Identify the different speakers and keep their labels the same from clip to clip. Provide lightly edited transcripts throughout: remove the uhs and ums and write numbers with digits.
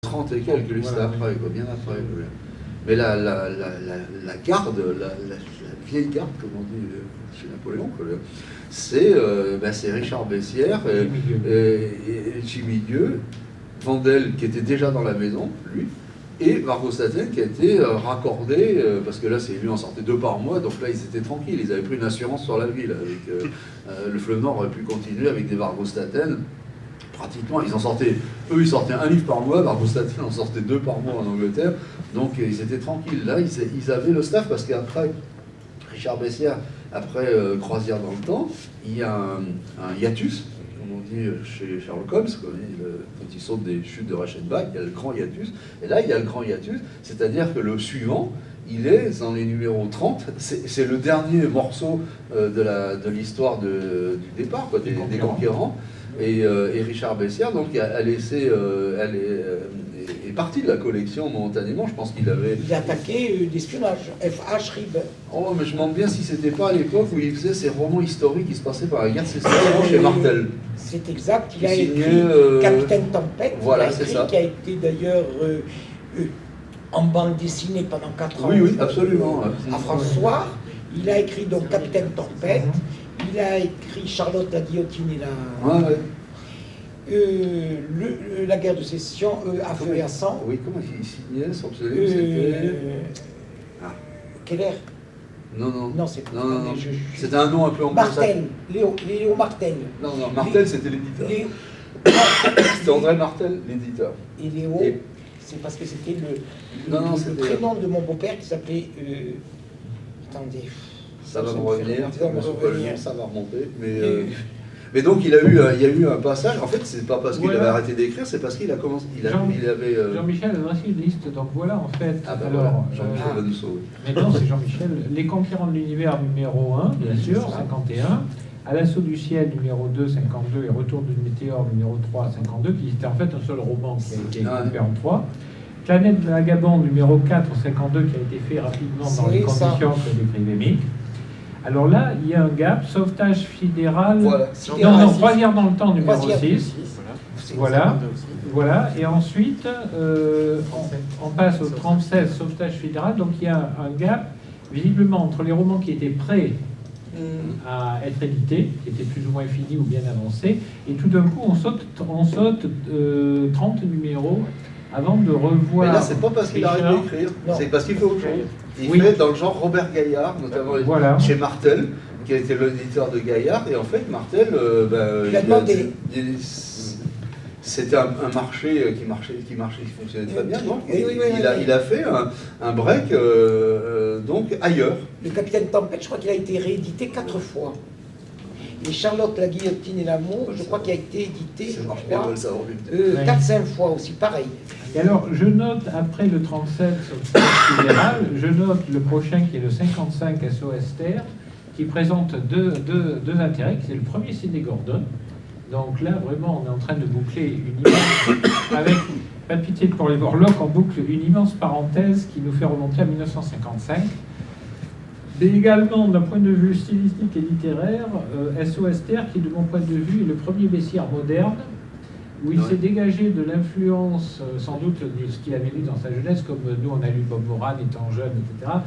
Speaker 1: 30 et quelques, lui, c'était après, quoi, bien après. Mais la garde, la vieille garde, comme on dit chez Napoléon, c'est Richard Bessières et Jimmy Dieu, Vandel qui était déjà dans la maison, lui, et Margot Staten qui a été raccordé, parce que là, lui en sortait 2 par mois, donc là, ils étaient tranquilles, ils avaient pris une assurance sur la ville. Avec, le Fleuve Nord aurait pu continuer avec des Margot Staten. Pratiquement, ils sortaient un livre par mois, Margot Staten en sortait 2 par mois en Angleterre, donc ils étaient tranquilles. Là, ils avaient le staff, parce qu'après, Richard Bessières, après Croisière dans le temps, il y a un hiatus, comme on dit chez Sherlock Holmes, quand il saute des chutes de Reichenbach, il y a le grand hiatus, et là, il y a le grand hiatus, c'est-à-dire que le suivant, il est dans les numéros 30, c'est le dernier morceau de l'histoire du départ, quoi, des conquérants. Et Richard Bessières, donc, est parti de la collection momentanément. Je pense qu'il avait...
Speaker 2: Il a attaqué d'espionnage, F.H. Rib.
Speaker 1: Oh, mais je me demande bien si c'était pas à l'époque où il faisait ses romans historiques qui se passaient par la guerre de Sécession chez Martel.
Speaker 2: C'est exact, il a écrit Capitaine Tempête,
Speaker 1: voilà, c'est ça.
Speaker 2: Qui a été d'ailleurs en bande dessinée pendant 4 ans.
Speaker 1: Oui, absolument.
Speaker 2: À François, il a écrit donc Capitaine Tempête. Il a écrit Charlotte la guillotine et la guerre de sécession, à feu et à sang.
Speaker 1: Oui, comment il signait son pseudonyme? C'était...
Speaker 2: Keller.
Speaker 1: Non,
Speaker 2: c'est pas.
Speaker 1: Non. C'était un nom un peu en
Speaker 2: Martel, Léo Martel.
Speaker 1: Non, Martel, c'était l'éditeur. C'était André Martel, l'éditeur.
Speaker 2: Et Léo, c'est parce que c'était le prénom de mon beau-père qui s'appelait... attendez...
Speaker 1: Ça va me revenir, ça va remonter. Mais donc il y a eu un passage. En fait, c'est pas parce qu'il avait arrêté d'écrire, c'est parce qu'il a commencé.
Speaker 3: Jean-Michel a dressé une liste, donc voilà en fait.
Speaker 1: Ah ben alors, Jean-Michel va nous sauver.
Speaker 3: Mais non, c'est Jean-Michel. Les Conquérants de l'univers numéro 1, bien sûr, 51. À l'assaut du ciel numéro 2, 52. Et Retour du météore numéro 3, 52, qui était en fait un seul roman qui a été coupé en 3. Planète de Vagabond numéro 4, 52, qui a été fait rapidement dans les conditions que décrivait Mick. Alors là, il y a un gap, sauvetage fédéral, Croisière dans le temps, numéro 6. Voilà. Et ensuite, on passe au 37, sauvetage fédéral. Donc il y a un gap, visiblement, entre les romans qui étaient prêts à être édités, qui étaient plus ou moins finis ou bien avancés, et tout d'un coup, on saute 30 numéros avant de revoir...
Speaker 1: Mais là, c'est pas parce qu'il arrête d'écrire, c'est parce qu'il fait autre chose. Il fait dans le genre Robert Gaillard, notamment chez Martel, qui a été l'éditeur de Gaillard, et en fait, Martel, c'était un marché qui fonctionnait très bien, donc il a fait un break donc ailleurs.
Speaker 2: Le Capitaine Tempête, je crois qu'il a été réédité 4 fois. Et Charlotte la guillotine et l'amour, je crois qu'il a été édité 4-5 fois aussi, pareil.
Speaker 3: Et alors, je note, après le 37 fédéral, je note le prochain qui est le 55 SOS Terre, qui présente deux intérêts. C'est le premier Sidney Gordon. Donc là, vraiment, on est en train de boucler une immense, avec pas de pitié pour les Morlocks, on boucle une immense parenthèse qui nous fait remonter à 1955. Mais également, d'un point de vue stylistique et littéraire, SOS Terre, qui, de mon point de vue, est le premier Bessières moderne, où il s'est dégagé de l'influence, sans doute, de ce qu'il avait lu dans sa jeunesse, comme nous, on a lu Bob Moran étant jeune, etc.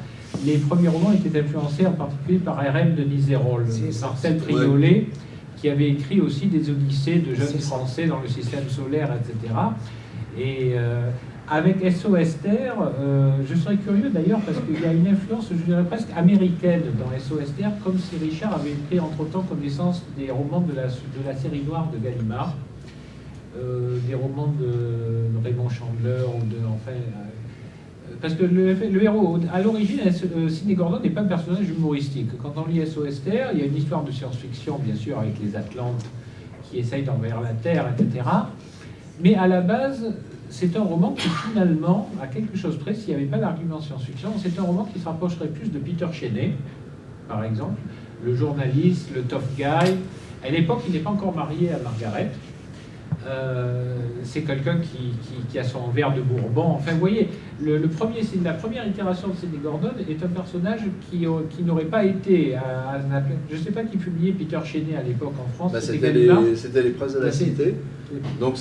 Speaker 3: Les premiers romans étaient influencés en particulier par R.M. de Nizerolles, Marcel Triolet, qui avait écrit aussi des odyssées de jeunes Français dans le système solaire, etc. Et avec SOS Terre, je serais curieux d'ailleurs, parce qu'il y a une influence, je dirais presque américaine dans SOS Terre, comme si Richard avait pris entre-temps connaissance des romans de la série noire de Gallimard, des romans de Raymond Chandler, parce que le héros, à l'origine, Sidney Gordon n'est pas un personnage humoristique. Quand on lit SOS Terre, il y a une histoire de science-fiction, bien sûr, avec les Atlantes qui essayent d'envahir la Terre, etc. Mais à la base, c'est un roman qui, finalement, à quelque chose près, s'il n'y avait pas l'argument science-fiction, c'est un roman qui se rapprocherait plus de Peter Cheney, par exemple, le journaliste, le tough guy. À l'époque, il n'est pas encore marié à Margaret. C'est quelqu'un qui a son verre de Bourbon. Enfin, vous voyez, la première itération de Sidney Gordon est un personnage qui n'aurait pas été... je ne sais pas qui publiait Peter Cheney à l'époque en France.
Speaker 1: C'était les presses de la Cité. Donc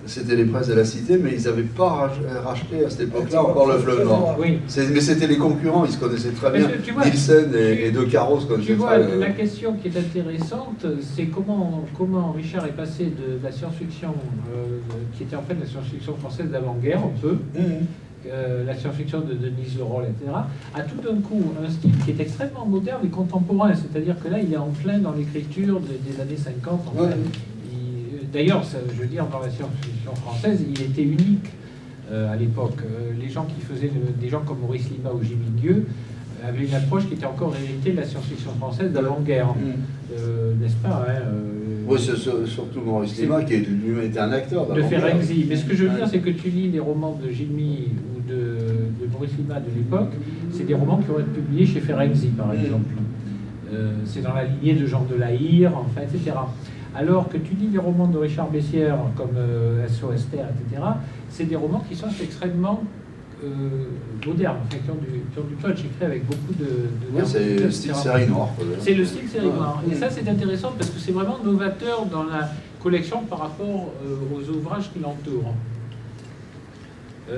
Speaker 1: c'était les presses de la Cité, mais ils n'avaient pas racheté à cette époque-là encore le Fleuve Nord.
Speaker 3: Oui.
Speaker 1: Mais c'était les concurrents, ils se connaissaient très bien. Nielsen et De Caro se connaissaient très bien.
Speaker 3: La question qui est intéressante, c'est comment Richard est passé de la science-fiction, qui était en fait la science-fiction française d'avant-guerre, un peu, la science-fiction de Denise Leroll, etc., à tout d'un coup un style qui est extrêmement moderne et contemporain. C'est-à-dire que là, il est en plein dans l'écriture des années 50. En fait. D'ailleurs, je veux dire, dans la science-fiction française, il était unique à l'époque. Les gens qui faisaient, des gens comme Maurice Lima ou Jimmy Gueux, avaient une approche qui était encore héritée de la science-fiction française d'avant-guerre, n'est-ce pas
Speaker 1: Oui, surtout Maurice Lima, qui lui était un acteur
Speaker 3: de Ferenczi. Mais ce que je veux dire, c'est que tu lis les romans de Jimmy ou de Maurice Lima de l'époque, c'est des romans qui auraient été publiés chez Ferenczi, par exemple. C'est dans la lignée de Jean de La Hire, enfin, etc. Alors que tu lis les romans de Richard Bessières, comme SOS Terre, etc., c'est des romans qui sont extrêmement modernes, enfin, qui ont du punch, écrit avec beaucoup de
Speaker 1: oui, c'est le style série noire.
Speaker 3: C'est le style série noire. Et ça, c'est intéressant parce que c'est vraiment novateur dans la collection par rapport aux ouvrages qui l'entourent.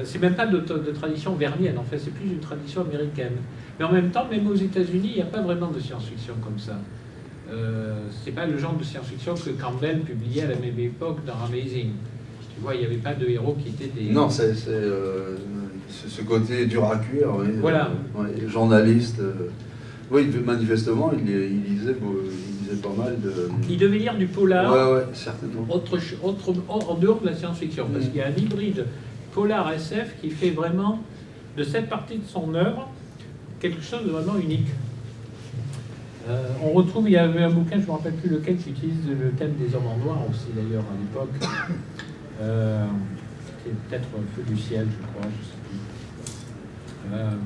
Speaker 3: C'est même pas de tradition vernienne, en fait, c'est plus une tradition américaine. Mais en même temps, même aux États-Unis, il n'y a pas vraiment de science-fiction comme ça. C'est pas le genre de science-fiction que Campbell publiait à la même époque dans Amazing. Tu vois, il n'y avait pas de héros qui étaient des...
Speaker 1: Non, c'est ce côté dur à cuire, oui.
Speaker 3: Voilà.
Speaker 1: Journaliste. Oui, manifestement, il lisait pas mal de...
Speaker 3: Il devait lire du polar,
Speaker 1: ouais, certainement.
Speaker 3: En dehors de la science-fiction, parce qu'il y a un hybride polar-SF qui fait vraiment, de cette partie de son œuvre, quelque chose de vraiment unique. On retrouve, il y avait un bouquin, je ne me rappelle plus lequel, qui utilise le thème des hommes en noir aussi d'ailleurs à l'époque. C'était peut-être Feu du ciel, je crois, je ne sais plus.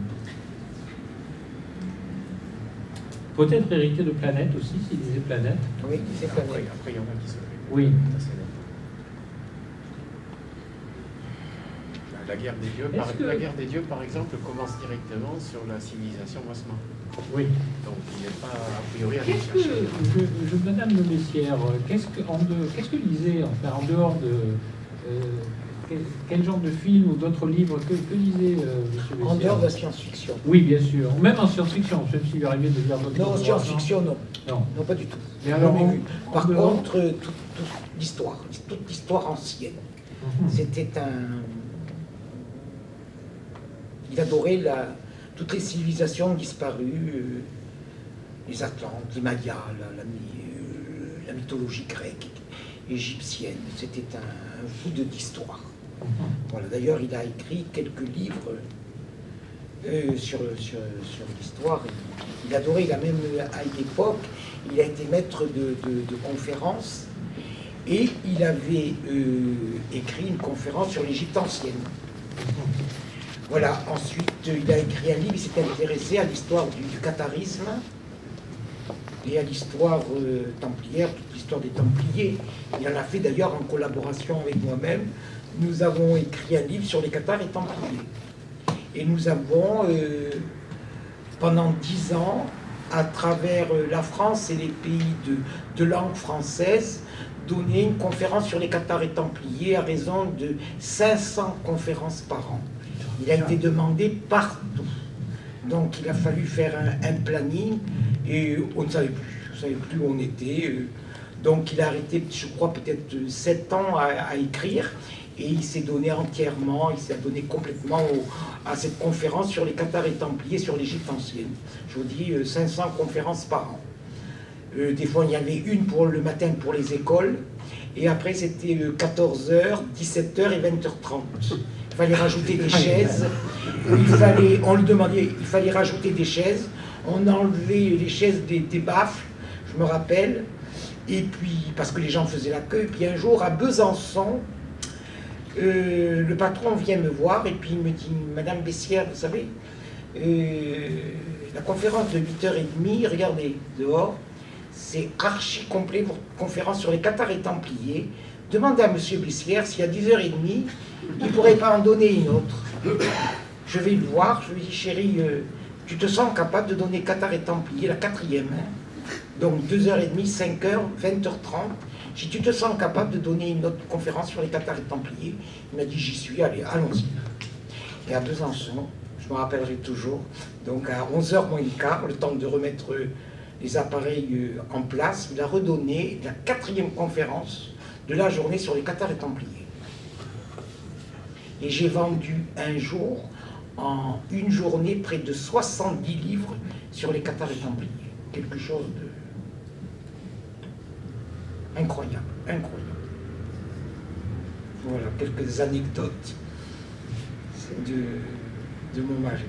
Speaker 3: Peut-être hérité de Planète aussi, s'il disait Planète.
Speaker 2: Oui, c'est Planète.
Speaker 4: Après, il y en a qui se...
Speaker 3: Oui.
Speaker 4: La guerre des dieux, par exemple, commence directement sur la civilisation Mosman.
Speaker 3: Oui.
Speaker 4: Donc il n'est pas a priori à aller chercher.
Speaker 3: Madame de Messières, qu'est-ce que lisait, enfin, en dehors de... quel genre de film ou d'autres livres que lisait M. Messières?
Speaker 2: En dehors de la science-fiction.
Speaker 3: Oui, bien sûr. Même en science-fiction, je me suis arrivé de lire d'autres livres.
Speaker 2: Non, science-fiction, non.
Speaker 3: Non,
Speaker 2: pas du tout.
Speaker 3: Mais alors,
Speaker 2: par contre, toute l'histoire ancienne, c'était un... Il adorait toutes les civilisations disparues, les Atlantes, les Mayas, la mythologie grecque, égyptienne. C'était un fou d'histoire. Voilà, d'ailleurs, il a écrit quelques livres sur l'histoire. Il adorait, il a même, à une époque, il a été maître de conférences et il avait écrit une conférence sur l'Égypte ancienne. Voilà, ensuite il a écrit un livre, il s'est intéressé à l'histoire du catharisme et à l'histoire templière, toute l'histoire des Templiers. Il en a fait d'ailleurs en collaboration avec moi-même. Nous avons écrit un livre sur les cathars et Templiers. Et nous avons, pendant 10 ans, à travers la France et les pays de langue française, donné une conférence sur les cathars et Templiers à raison de 500 conférences par an. Il a été demandé partout. Donc il a fallu faire un planning et on ne savait plus où on était. Donc il a arrêté, je crois, peut-être 7 ans à écrire et il s'est donné entièrement, il s'est donné complètement à cette conférence sur les cathars et Templiers sur l'Égypte ancienne. Je vous dis 500 conférences par an. Des fois il y avait une pour le matin pour les écoles et après c'était 14h, 17h et 20h30. Il fallait rajouter des chaises, on lui demandait, il fallait rajouter des chaises, on enlevait les chaises des baffles, je me rappelle, et puis, parce que les gens faisaient la queue, et puis un jour, à Besançon, le patron vient me voir, et puis il me dit, Madame Bessières, vous savez, la conférence de 8h30, regardez, dehors, c'est archi complet, votre conférence sur les cathars et Templiers, demandez à M. Blissière si à 10h30, il ne pourrait pas en donner une autre. Je vais le voir, je lui dis, chérie, tu te sens capable de donner Qatar et Templiers, la 4e, hein? Donc 2h30, 5h, 20h30. Si tu te sens capable de donner une autre conférence sur les Qatar et Templiers, il m'a dit, j'y suis, allez, allons-y. Et à Besançon, je me rappellerai toujours, donc à 11h moins le quart, le temps de remettre les appareils en place, il a redonné la 4e conférence de la journée sur les Qatar et Templiers. Et j'ai vendu un jour, en une journée, près de 70 livres sur les Qatar et Templiers. Quelque chose de incroyable, incroyable. Voilà, quelques anecdotes de mon mari.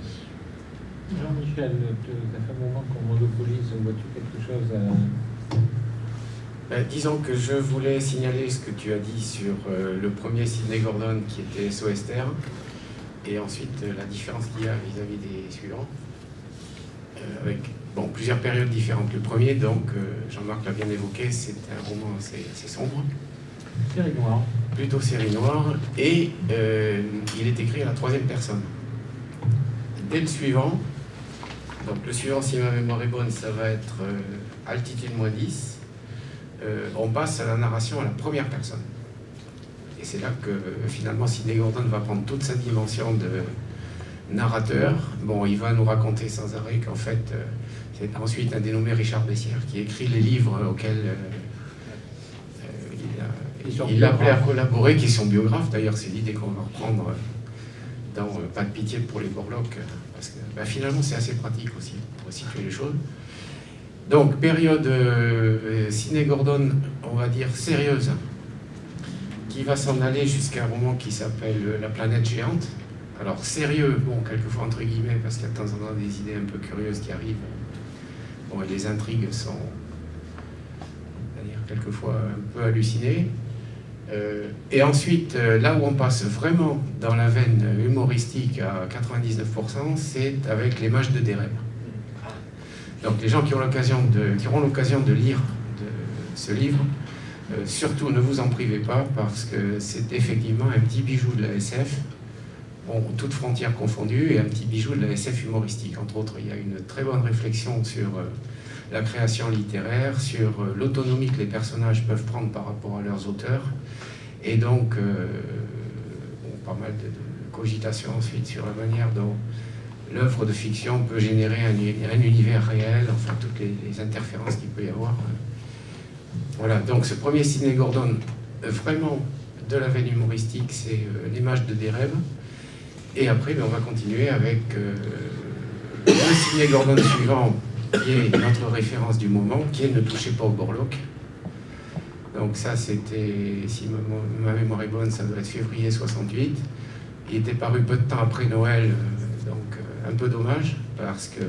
Speaker 3: Jean-Michel, ça fait un moment qu'on monopolise, vois-tu quelque chose à...
Speaker 4: Disons que je voulais signaler ce que tu as dit sur le premier Sidney Gordon qui était SOS Terre, et ensuite la différence qu'il y a vis-à-vis des suivants, avec plusieurs périodes différentes. Le premier, donc, Jean-Marc l'a bien évoqué, c'est un roman assez sombre.
Speaker 3: Série noire.
Speaker 4: Plutôt série noire, et il est écrit à la 3e personne. Dès le suivant, donc le suivant, si ma mémoire est bonne, ça va être Altitude -10, on passe à la narration à la 1re personne. Et c'est là que finalement Sidney Gordon va prendre toute sa dimension de narrateur. Bon, il va nous raconter sans arrêt qu'en fait, c'est ensuite un dénommé Richard Bessières qui écrit les livres auxquels il a appelé à collaborer, qui sont biographes. D'ailleurs, c'est l'idée qu'on va reprendre dans Pas de pitié pour les Borlocks, parce que finalement, c'est assez pratique aussi pour situer les choses. Donc, période Sidney Gordon, on va dire sérieuse, qui va s'en aller jusqu'à un roman qui s'appelle La planète géante. Alors, sérieux, quelquefois entre guillemets, parce qu'il y a de temps en temps des idées un peu curieuses qui arrivent. Et les intrigues sont, quelquefois un peu hallucinées. Et ensuite, là où on passe vraiment dans la veine humoristique à 99%, c'est avec Les Mages de Déreb. Donc les gens qui auront l'occasion de lire ce livre, surtout ne vous en privez pas, parce que c'est effectivement un petit bijou de la SF, toutes frontières confondues, et un petit bijou de la SF humoristique. Entre autres, il y a une très bonne réflexion sur la création littéraire, sur l'autonomie que les personnages peuvent prendre par rapport à leurs auteurs, et donc pas mal de cogitations ensuite sur la manière dont l'œuvre de fiction peut générer un univers réel, enfin toutes les interférences qu'il peut y avoir. Voilà, donc ce premier Sidney Gordon, vraiment de la veine humoristique, c'est Les Mages de Déreb. Et après, on va continuer avec le Sidney Gordon suivant, qui est notre référence du moment, qui est Ne touchez pas aux Borlocks. Donc ça, c'était, si ma mémoire est bonne, ça doit être février 68. Il était paru peu de temps après Noël, donc un peu dommage, parce que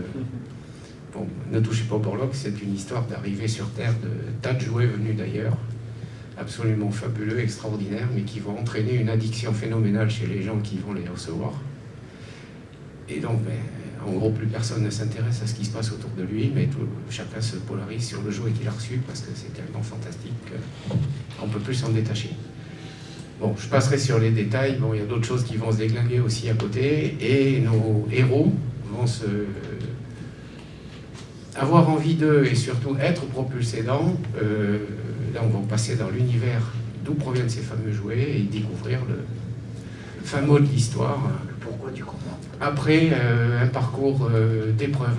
Speaker 4: Ne touchez pas aux Borlocks, c'est une histoire d'arrivée sur Terre de tas de jouets venus d'ailleurs, absolument fabuleux, extraordinaires, mais qui vont entraîner une addiction phénoménale chez les gens qui vont les recevoir. Et donc, en gros, plus personne ne s'intéresse à ce qui se passe autour de lui, mais chacun se polarise sur le jouet qu'il a reçu, parce que c'est tellement fantastique qu'on ne peut plus s'en détacher. Bon, je passerai sur les détails. Il y a d'autres choses qui vont se déglinguer aussi à côté, et nos héros vont avoir envie d'eux, et surtout être propulsés dans. Là, on va passer dans l'univers d'où proviennent ces fameux jouets, et découvrir le fin mot de l'histoire.
Speaker 2: Pourquoi du comment?
Speaker 4: Après un parcours d'épreuves,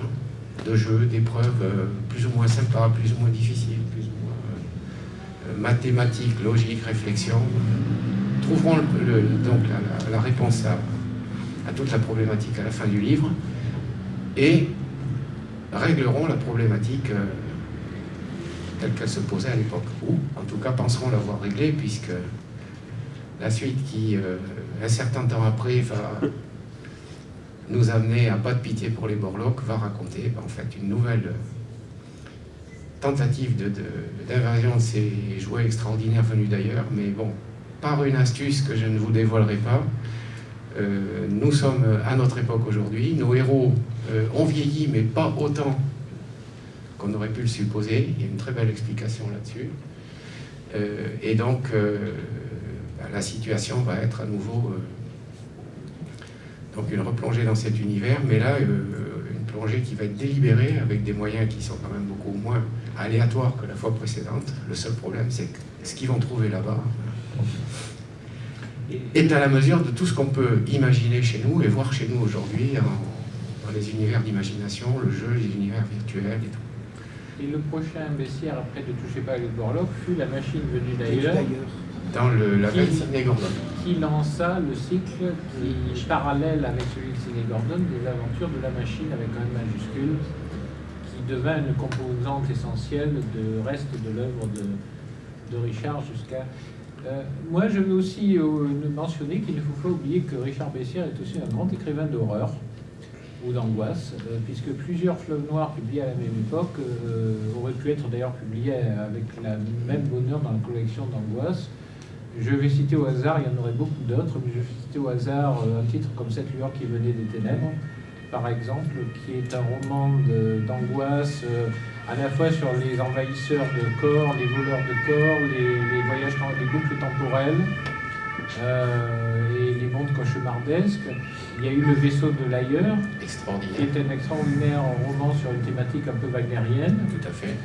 Speaker 4: de jeux, d'épreuves plus ou moins sympas, plus ou moins difficiles, plus ou moins mathématiques, logique, réflexion, trouveront donc la réponse à toute la problématique à la fin du livre, et régleront la problématique telle qu'elle se posait à l'époque, ou en tout cas penseront l'avoir réglée, puisque la suite qui, un certain temps après, va nous amener à Pas de pitié pour les Borlocks, va raconter en fait une nouvelle tentative d'invasion de ces jouets extraordinaires venus d'ailleurs, mais bon, par une astuce que je ne vous dévoilerai pas. Nous sommes à notre époque aujourd'hui, nos héros ont vieilli, mais pas autant qu'on aurait pu le supposer. Il y a une très belle explication là-dessus. Et donc, la situation va être à nouveau donc une replongée dans cet univers, mais là, une plongée qui va être délibérée avec des moyens qui sont quand même beaucoup moins aléatoires que la fois précédente. Le seul problème, c'est que ce qu'ils vont trouver là-bas est à la mesure de tout ce qu'on peut imaginer chez nous et voir chez nous aujourd'hui dans les univers d'imagination, le jeu, les univers virtuels et tout.
Speaker 3: Et le prochain baissière, après Ne touchez pas à Luc Borloo, fut La machine venue d'ailleurs,
Speaker 4: Dans la veine Sidney Gordon.
Speaker 3: qui lança le cycle qui parallèle avec celui de Sidney Gordon des aventures de la machine avec un M majuscule, qui devint une composante essentielle du reste de l'œuvre de Richard jusqu'à... moi, je veux aussi mentionner qu'il ne faut pas oublier que Richard Bessières est aussi un grand écrivain d'horreur ou d'angoisse, puisque plusieurs fleuves noirs publiés à la même époque auraient pu être d'ailleurs publiés avec la même bonheur dans la collection d'angoisse. Je vais citer au hasard, il y en aurait beaucoup d'autres, mais je vais citer au hasard un titre comme Cette lueur qui venait des ténèbres, par exemple, qui est un roman d'angoisse à la fois sur les envahisseurs de corps, les voleurs de corps, les voyages dans les boucles temporelles et les mondes cauchemardesques. Il y a eu Le vaisseau de l'ailleurs, qui est un extraordinaire roman sur une thématique un peu wagnérienne.
Speaker 4: Tout à fait.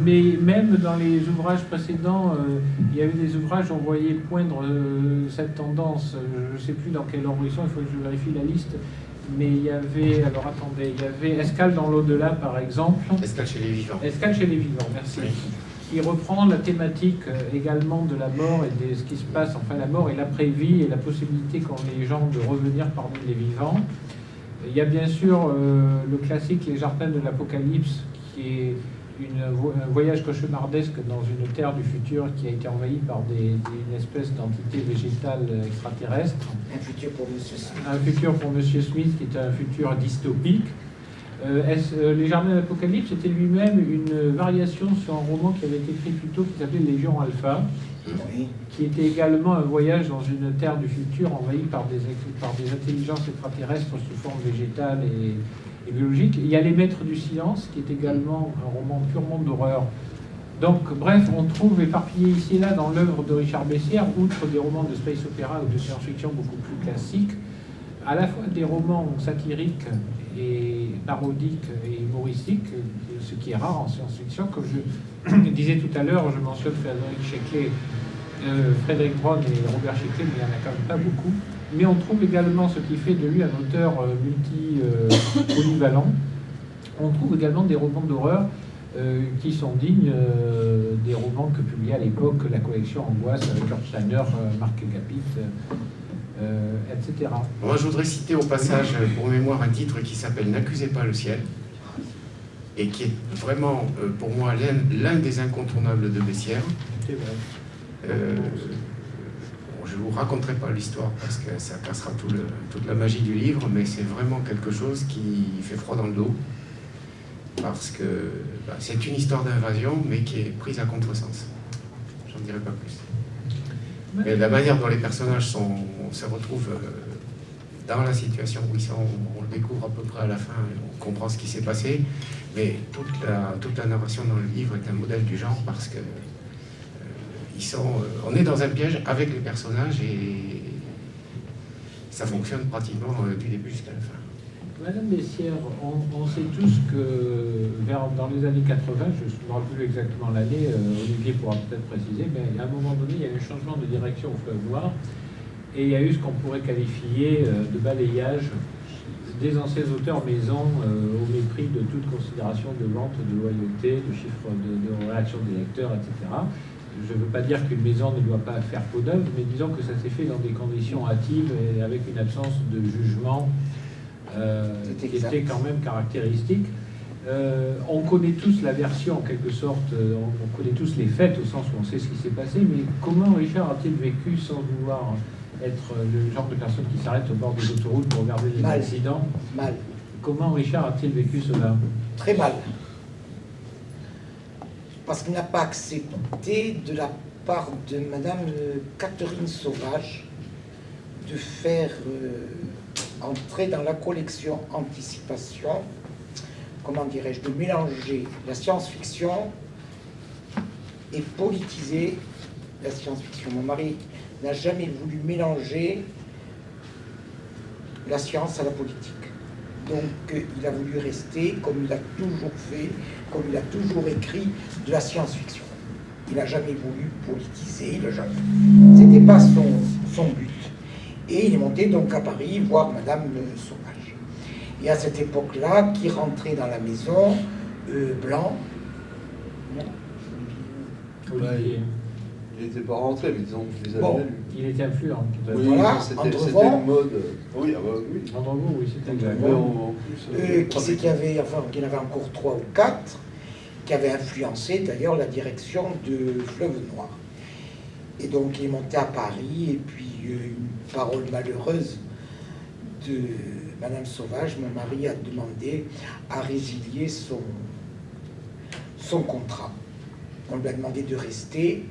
Speaker 3: Mais même dans les ouvrages précédents, il y a eu des ouvrages où on voyait poindre cette tendance. Je ne sais plus dans quel ordre ils sont, il faut que je vérifie la liste. Mais il y avait, alors attendez, il y avait Escale dans l'au-delà, par exemple.
Speaker 4: Escale chez les vivants.
Speaker 3: Escale chez les vivants, merci.
Speaker 4: Oui.
Speaker 3: Qui reprend la thématique également de la mort et de ce qui se passe, enfin la mort et l'après-vie et la possibilité qu'ont les gens de revenir parmi les vivants. Il y a bien sûr le classique Les Jardins de l'Apocalypse, qui est un voyage cauchemardesque dans une terre du futur qui a été envahie par une espèce d'entité végétale extraterrestre.
Speaker 2: Un futur pour Monsieur Smith.
Speaker 3: Un futur pour Monsieur Smith, qui est un futur dystopique. Les Jardins de l'Apocalypse, c'était lui-même une variation sur un roman qui avait été écrit plus tôt, qui s'appelait Légion Alpha,
Speaker 2: Oui.
Speaker 3: qui était également un voyage dans une terre du futur envahie par des intelligences extraterrestres sous forme végétale et biologique. Il y a Les Maîtres du Silence, qui est également un roman purement d'horreur. Donc, bref, on trouve éparpillé ici et là dans l'œuvre de Richard Bessières, outre des romans de space opéra ou de science-fiction beaucoup plus classiques, à la fois des romans satiriques et parodiques et humoristiques, ce qui est rare en science-fiction. Comme je disais tout à l'heure, je mentionne Frédéric Brown et Robert Sheckley, mais il n'y en a quand même pas beaucoup. Mais on trouve également ce qui fait de lui un auteur multi-polyvalent. On trouve également des romans d'horreur qui sont dignes des romans que publiait à l'époque la collection Angoisse avec Kurt Steiner, Marc Gapit, etc.
Speaker 4: Moi, je voudrais citer au passage, pour mémoire, un titre qui s'appelle N'accusez pas le ciel, et qui est vraiment, pour moi, l'un des incontournables de Bessières.
Speaker 3: C'est vrai.
Speaker 4: Je ne vous raconterai pas l'histoire parce que ça cassera toute la magie du livre, mais c'est vraiment quelque chose qui fait froid dans le dos, parce que c'est une histoire d'invasion, mais qui est prise à contresens. J'en dirai pas plus. Mais la manière dont les personnages se retrouvent dans la situation où ils sont, on le découvre à peu près à la fin, on comprend ce qui s'est passé, mais toute la narration dans le livre est un modèle du genre, parce que on est dans un piège avec les personnages et ça fonctionne pratiquement du début jusqu'à la fin.
Speaker 3: Madame Bessières, on sait tous que dans les années 80, je ne me rappelle plus exactement l'année, Olivier pourra peut-être préciser, mais à un moment donné, il y a eu un changement de direction au Fleuve Noir et il y a eu ce qu'on pourrait qualifier de balayage des anciens auteurs maison au mépris de toute considération de vente, de loyauté, de chiffre de réaction des lecteurs, etc. Je ne veux pas dire qu'une maison ne doit pas faire peau d'œuvre, mais disons que ça s'est fait dans des conditions hâtives et avec une absence de jugement qui était quand même caractéristique. On connaît tous la version, en quelque sorte, on connaît tous les faits, au sens où on sait ce qui s'est passé, mais comment Richard a-t-il vécu sans vouloir être le genre de personne qui s'arrête au bord des autoroutes pour regarder les accidents?
Speaker 2: Mal.
Speaker 3: Comment Richard a-t-il vécu cela?
Speaker 2: Très mal. Parce qu'il n'a pas accepté de la part de Madame Catherine Sauvage de faire entrer dans la collection Anticipation, comment dirais-je, de mélanger la science-fiction et politiser la science-fiction. Mon mari n'a jamais voulu mélanger la science à la politique. Donc il a voulu rester, comme il a toujours fait, comme il a toujours écrit, de la science-fiction. Il n'a jamais voulu politiser, c'était pas son but. Et il est monté donc à Paris voir Madame Sauvage. Et à cette époque-là, qui rentrait dans la maison, Blanc,
Speaker 3: Olivier.
Speaker 1: Il n'était pas rentré, mais disons qu'il les avait
Speaker 2: Bon.
Speaker 1: lus.
Speaker 3: Il était influent.
Speaker 1: Oui,
Speaker 2: Voilà,
Speaker 1: c'était
Speaker 2: Andrevon.
Speaker 1: une mode. Oui, ah bah oui.
Speaker 3: Andrevon, oui, c'était exact.
Speaker 1: Mais en plus,
Speaker 2: qui c'est qu'il y avait, enfin, qu'il y en avait encore 3 ou 4, qui avaient influencé d'ailleurs la direction de Fleuve Noir. Et donc il est monté à Paris, et puis une parole malheureuse de Madame Sauvage, mon mari a demandé à résilier son contrat. On lui a demandé de rester,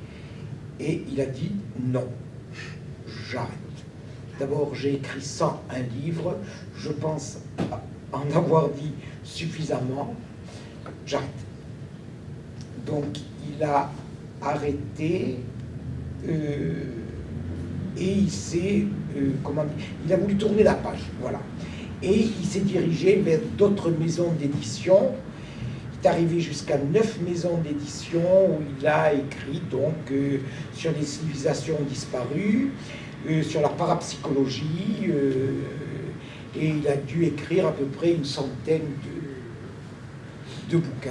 Speaker 2: et il a dit non, j'arrête. D'abord, j'ai écrit 101 livres, je pense en avoir dit suffisamment, j'arrête. Donc il a arrêté et il s'est, il a voulu tourner la page, voilà. Et il s'est dirigé vers d'autres maisons d'édition. Il est arrivé jusqu'à 9 maisons d'édition où il a écrit donc sur les civilisations disparues, sur la parapsychologie, et il a dû écrire à peu près une centaine de bouquins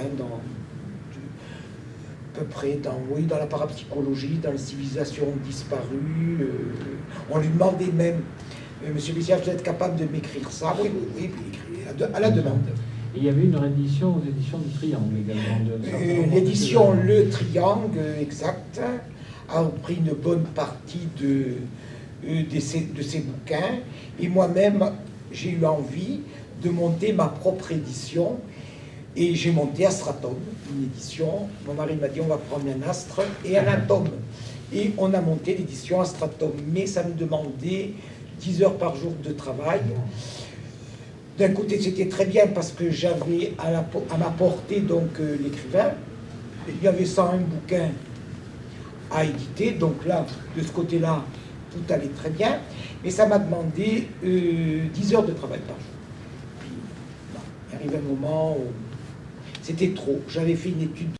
Speaker 2: à peu près dans la parapsychologie, dans les civilisations disparues. On lui demandait même, Monsieur Bessière, vous êtes capable de m'écrire ça? Oui, puis il écrit à la demande.
Speaker 3: Et il y avait une réédition aux éditions du Triangle également.
Speaker 2: L'édition Le Triangle, exact, a pris une bonne partie de ces bouquins. Et moi-même, j'ai eu envie de monter ma propre édition. Et j'ai monté Astratum, une édition. Mon mari m'a dit on va prendre un astre et un atome. Et on a monté l'édition Astratum. Mais ça me demandait 10 heures par jour de travail. D'un côté, c'était très bien parce que j'avais à ma portée donc l'écrivain. Il y avait 101 bouquins à éditer. Donc là, de ce côté-là, tout allait très bien. Mais ça m'a demandé 10 heures de travail par jour. Puis, il arrive un moment où c'était trop. J'avais fait une étude